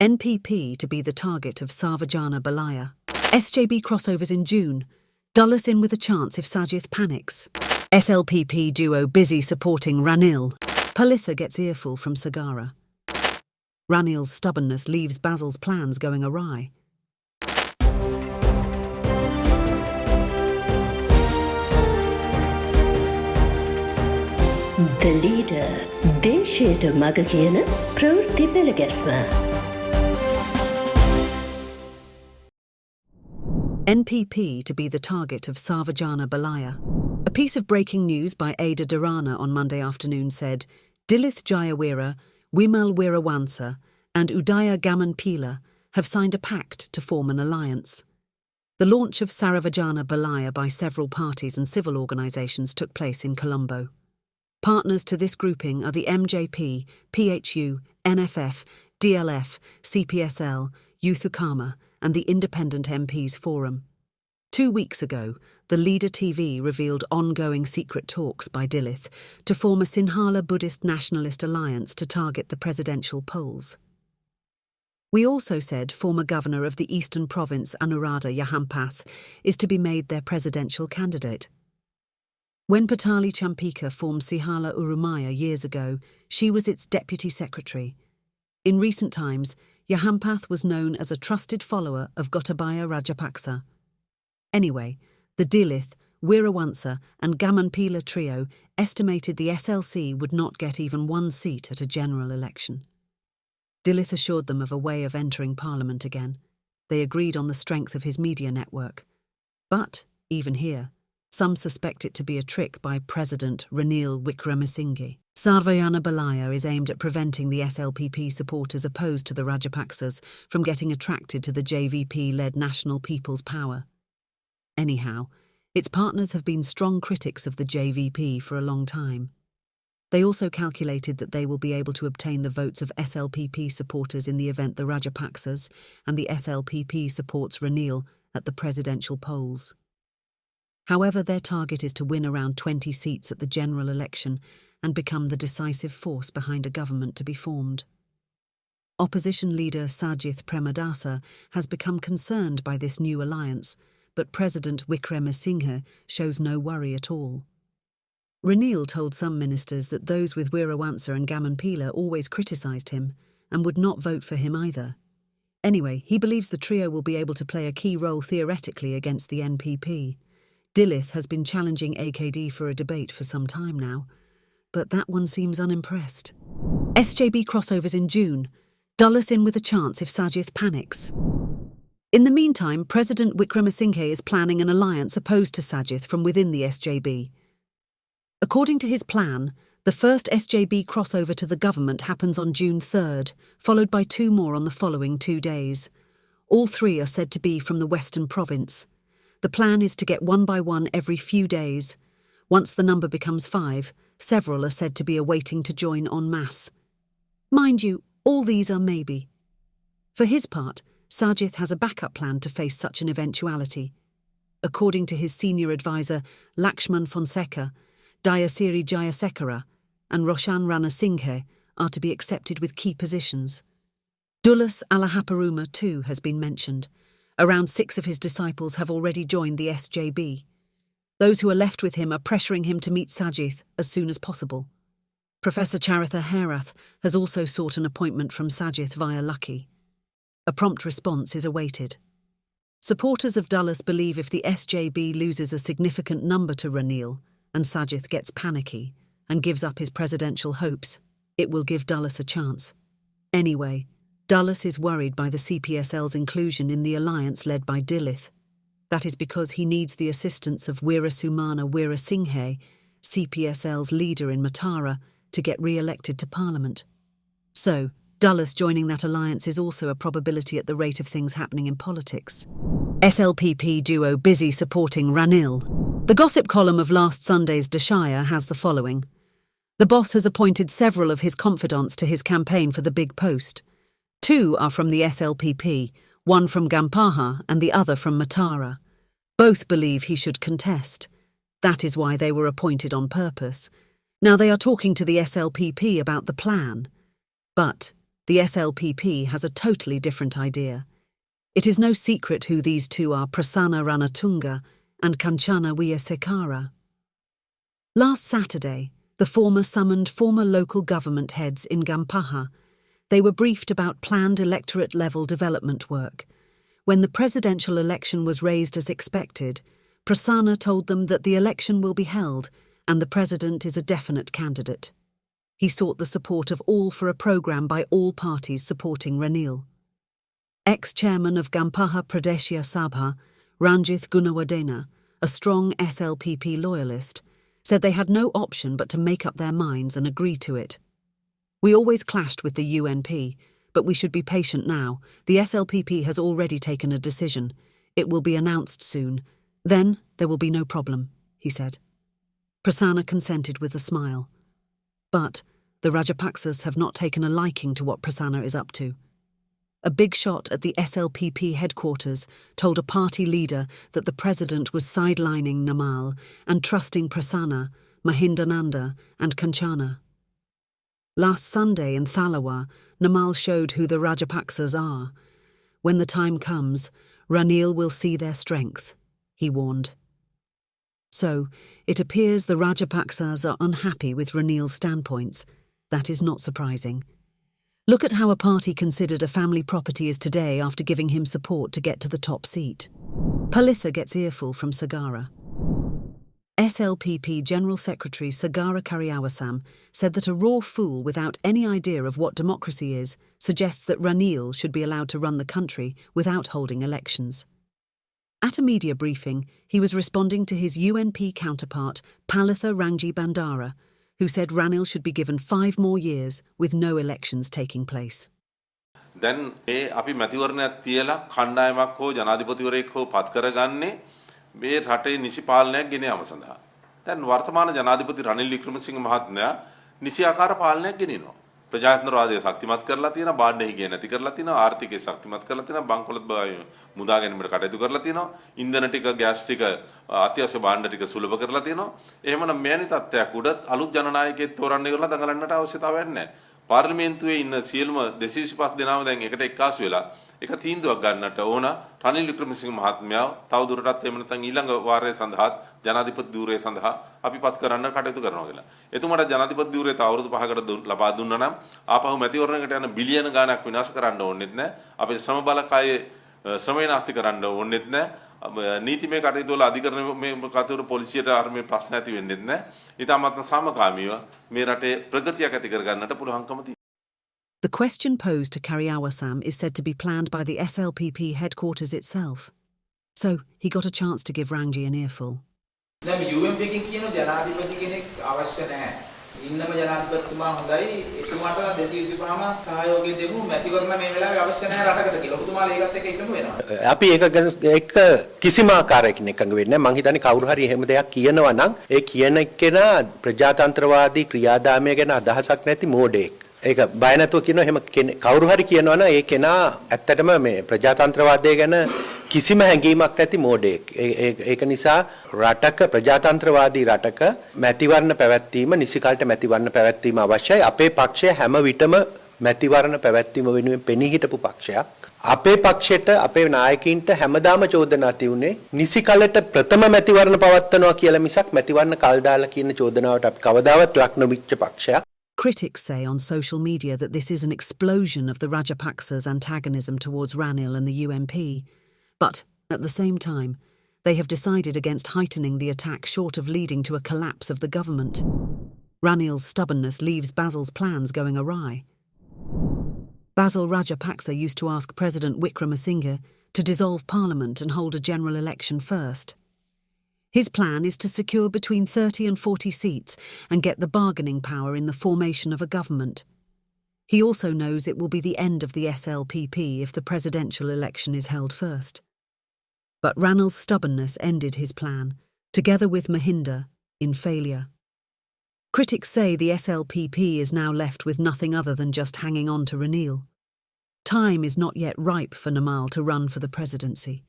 NPP to be the target of Sarvajana Balaya. SJB crossovers in June. Dulles in with a chance if Sajith panics. SLPP duo busy supporting Ranil. Palitha gets earful from Sagara. Ranil's stubbornness leaves Basil's plans going awry. The leader, දේශයට මග කියන ප්‍රවෘත්ති පෙළගැස්ම. NPP to be the target of Sarvajana Balaya. A piece of breaking news by Ada Dharana on Monday afternoon said, Dilith Jayawira, Wimal Wirawansa and Udaya Gamanpila have signed a pact to form an alliance. The launch of Sarvajana Balaya by several parties and civil organisations took place in Colombo. Partners to this grouping are the MJP, PHU, NFF, DLF, CPSL, Youth Ukama and the Independent MPs Forum. 2 weeks ago, the Leader TV revealed ongoing secret talks by Dilith to form a Sinhala Buddhist Nationalist Alliance to target the presidential polls. We also said former governor of the Eastern Province Anuradha Yahampath is to be made their presidential candidate. When Patali Champika formed Sihala Urumaya years ago, she was its deputy secretary. In recent times, Yahampath was known as a trusted follower of Gotabaya Rajapaksa. Anyway, the Dilith, Wirawansa and Gamanpila trio estimated the SLC would not get even one seat at a general election. Dilith assured them of a way of entering Parliament again. They agreed on the strength of his media network. But, even here, some suspect it to be a trick by President Ranil Wickremesinghe. Sarvajana Balaya is aimed at preventing the SLPP supporters opposed to the Rajapaksas from getting attracted to the JVP-led National People's Power. Anyhow, its partners have been strong critics of the JVP for a long time. They also calculated that they will be able to obtain the votes of SLPP supporters in the event the Rajapaksas and the SLPP supports Ranil at the presidential polls. However, their target is to win around 20 seats at the general election and become the decisive force behind a government to be formed. Opposition leader Sajith Premadasa has become concerned by this new alliance, but President Wickremesinghe shows no worry at all. Ranil told some ministers that those with Wirawansa and Gamanpila always criticised him and would not vote for him either. Anyway, he believes the trio will be able to play a key role theoretically against the NPP. Dilith has been challenging AKD for a debate for some time now, but that one seems unimpressed. SJB crossovers in June. Dulles in with a chance if Sajith panics. In the meantime, President Wickremesinghe is planning an alliance opposed to Sajith from within the SJB. According to his plan, the first SJB crossover to the government happens on June 3rd, followed by 2 more on the following 2 days. All 3 are said to be from the Western Province. The plan is to get 1 by 1 every few days. Once the number becomes 5, several are said to be awaiting to join en masse. Mind you, all these are maybe. For his part, Sajith has a backup plan to face such an eventuality. According to his senior advisor, Lakshman Fonseca, Dayasiri Jayasekara and Roshan Rana Singhe are to be accepted with key positions. Dulles Alahaparuma too has been mentioned. Around 6 of his disciples have already joined the SJB. Those who are left with him are pressuring him to meet Sajith as soon as possible. Professor Charitha Herath has also sought an appointment from Sajith via Lucky. A prompt response is awaited. Supporters of Dulles believe if the SJB loses a significant number to Ranil and Sajith gets panicky and gives up his presidential hopes, it will give Dulles a chance. Anyway, Dulles is worried by the CPSL's inclusion in the alliance led by Dilith. That is because he needs the assistance of Wirasumana Wirasinghe, CPSL's leader in Matara, to get re-elected to Parliament. So, Dulles joining that alliance is also a probability at the rate of things happening in politics. SLPP duo busy supporting Ranil. The gossip column of last Sunday's Dashaya has the following. The boss has appointed several of his confidants to his campaign for the big post. 2 are from the SLPP, one from Gampaha and the other from Matara. Both believe he should contest. That is why they were appointed on purpose. Now they are talking to the SLPP about the plan. But The SLPP has a totally different idea. It is no secret who these two are, Prasanna Ranatunga and Kanchana Wiyasekara. Last Saturday, the former summoned former local government heads in Gampaha. They were briefed about planned electorate-level development work. When the presidential election was raised as expected, Prasanna told them that the election will be held and the president is a definite candidate. He sought the support of all for a program by all parties supporting Ranil. Ex-chairman of Gampaha Pradeshya Sabha, Ranjith Gunawardena, a strong SLPP loyalist, said they had no option but to make up their minds and agree to it. We always clashed with the UNP, but we should be patient now. The SLPP has already taken a decision. It will be announced soon. Then there will be no problem, he said. Prasanna consented with a smile. But the Rajapaksas have not taken a liking to what Prasanna is up to. A big shot at the SLPP headquarters told a party leader that the president was sidelining Namal and trusting Prasanna, Mahindananda and Kanchana. Last Sunday in Thalawa, Namal showed who the Rajapaksas are. When the time comes, Ranil will see their strength, he warned. So, it appears the Rajapaksas are unhappy with Ranil's standpoints. That is not surprising. Look at how a party considered a family property is today after giving him support to get to the top seat. Palitha gets earful from Sagara. SLPP General Secretary Sagara Karyawasam said that a raw fool without any idea of what democracy is suggests that Ranil should be allowed to run the country without holding elections. At a media briefing, he was responding to his UNP counterpart Palitha Rangji Bandara, who said Ranil should be given 5 more years with no elections taking place. දැන් මේ අපි මැතිවරණයක් තියලා කණ්ඩායමක් හෝ ජනාධිපතිවරයෙක් හෝ පත් කරගන්නේ මේ රටේ නිසි පාලනයක් ගෙන යාම සඳහා. දැන් වර්තමාන ජනාධිපති රනිල් වික්‍රමසිංහ මහත්මයා නිසි ආකාර පාලනයක් ගෙනියනවා. ප්‍රජාතන්ත්‍රවාදය ශක්තිමත් කරලා තියෙනවා, බාණ්ඩ හිගිය නැති කරලා තියෙනවා, ආර්ථිකය ශක්තිමත් කරලා තියෙනවා, බංකොලොත් මුදා ගැනීමට කටයුතු කරලා තියෙනවා, ඉන්ධන ටික, ගෑස් ටික, අත්‍යවශ්‍ය භාණ්ඩ ටික සුලභ කරලා තියෙනවා. එහෙමනම් මෙවැනි තත්ත්වයක් උඩ අලුත් ජනනායකයෙක් තෝරන්න ඉවරලා දඟලන්නට අවශ්‍යතාවයක් නැහැ. පාර්ලිමේන්තුවේ ඉන්න සියලුම 225 දෙනාම දැන් එකට එක්කාසු වෙලා එක තීන්දුවක් ගන්නට ඕන. රනිල් වික්‍රමසිංහ මහත්මයා තවදුරටත් එහෙම නැත්නම් ඊළඟ වාරයේ සඳහා ජනාධිපති ධූරය සඳහා අපි පත් කරන්න කටයුතු කරනවා කියලා. එතුමාට ජනාධිපති ධූරය තව අවුරුදු 5කට ලබා දුන්නා නම් ආපහු මැතිවරණයකට යන බිලියන ගාණක් විනාශ කරන්න ඕනෙත් නැහැ. අපේ ශ්‍රම බලකායේ ශ්‍රමය නාස්ති කරන්න ඕනෙත් නැහැ. නීතිමය කටයුතු වල අධිකරණ මේ කටයුතු පොලිසියට ආර්මේ ප්‍රශ්න ඇති වෙන්නේ නැහැ. ඊටමත්ම සාමකාමීව මේ රටේ ප්‍රගතියක් ඇති කරගන්නට පුළුවන්කම තියෙනවා. The question posed to Karyawasam is said to be planned by the SLPP headquarters itself. So, he got a chance to give Rangji an earful. දැන් UMP එකකින් කියන ජනාධිපති කෙනෙක් අවශ්‍ය නැහැ. ඉන්නම ජනාධිපතිතුමා හොඳයි. එතුමාට 225ම සහයෝගය දෙමු. මැතිවරණ මේ වෙලාවේ අවශ්‍ය නැහැ රටකට කියලා. ඔබතුමාලා ඒකත් එක්ක එකඟ වෙනවා. අපි ඒක කිසිම ආකාරයකින් එකඟ වෙන්නේ නැහැ. මං හිතන්නේ කවුරු හරි එහෙම දෙයක් කියනවා නම් ඒ කියන කෙනා ප්‍රජාතන්ත්‍රවාදී ක්‍රියාදාමය ගැන අදහසක් නැති මෝඩයෙක්. ඒක බය නැතුව කියනවා එහෙම කවුරු හරි කියනවා නම් ඒ කෙනා ඇත්තටම මේ ප්‍රජාතන්ත්‍රවාදය ගැන කිසිම හැඟීමක් නැති මෝඩයෙක්. ඒක නිසා රටක ප්‍රජාතන්ත්‍රවාදී රටක මැතිවරණ පැවැත්වීම නිසි කාලට මැතිවරණ පැවැත්වීම අවශ්‍යයි. අපේ පක්ෂය හැම විටම මැතිවරණ පැවැත්වීම වෙනුවෙන් පෙනී හිටපු පක්ෂයක්. අපේ පක්ෂයට අපේ නායකයින්ට හැමදාම චෝදනා තියුනේ නිසි කාලට ප්‍රථම මැතිවරණ පවත්වනවා කියලා මිසක් මැතිවරණ කල් දාලා කියන චෝදනාවට අපි කවදාවත් ලක් නොවිච්ච පක්ෂයක්. Critics say on social media that this is an explosion of the Rajapaksas' antagonism towards Ranil and the UNP. But, at the same time, they have decided against heightening the attack short of leading to a collapse of the government. Ranil's stubbornness leaves Basil's plans going awry. Basil Rajapaksa used to ask President Wickramasinghe to dissolve parliament and hold a general election first. His plan is to secure between 30 and 40 seats and get the bargaining power in the formation of a government. He also knows it will be the end of the SLPP if the presidential election is held first. But Ranil's stubbornness ended his plan, together with Mahinda, in failure. Critics say the SLPP is now left with nothing other than just hanging on to Ranil. Time is not yet ripe for Namal to run for the presidency.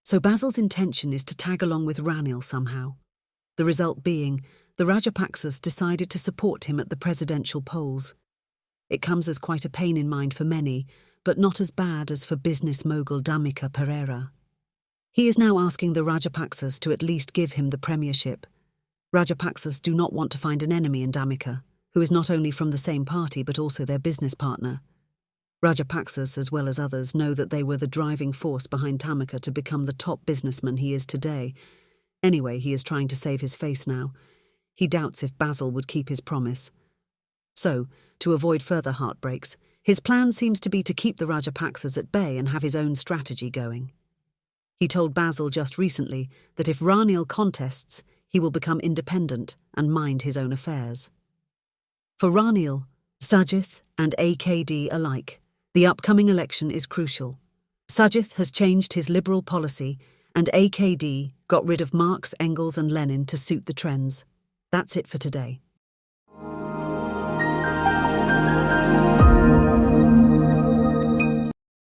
So Basil's intention is to tag along with Ranil somehow. The result being, the Rajapaksas decided to support him at the presidential polls. It comes as quite a pain in mind for many, but not as bad as for business mogul Dhammika Pereira. He is now asking the Rajapaksas to at least give him the premiership. Rajapaksas do not want to find an enemy in Dhammika, who is not only from the same party but also their business partner. Rajapaksas, as well as others, know that they were the driving force behind Dhammika to become the top businessman he is today. Anyway, he is trying to save his face now. He doubts if Basil would keep his promise. So, to avoid further heartbreaks, his plan seems to be to keep the Rajapaksas at bay and have his own strategy going. He told Basil just recently that if Ranil contests, he will become independent and mind his own affairs. For Ranil, Sajith and AKD alike, the upcoming election is crucial. Sajith has changed his liberal policy, and AKD got rid of Marx, Engels and Lenin to suit the trends. That's it for today.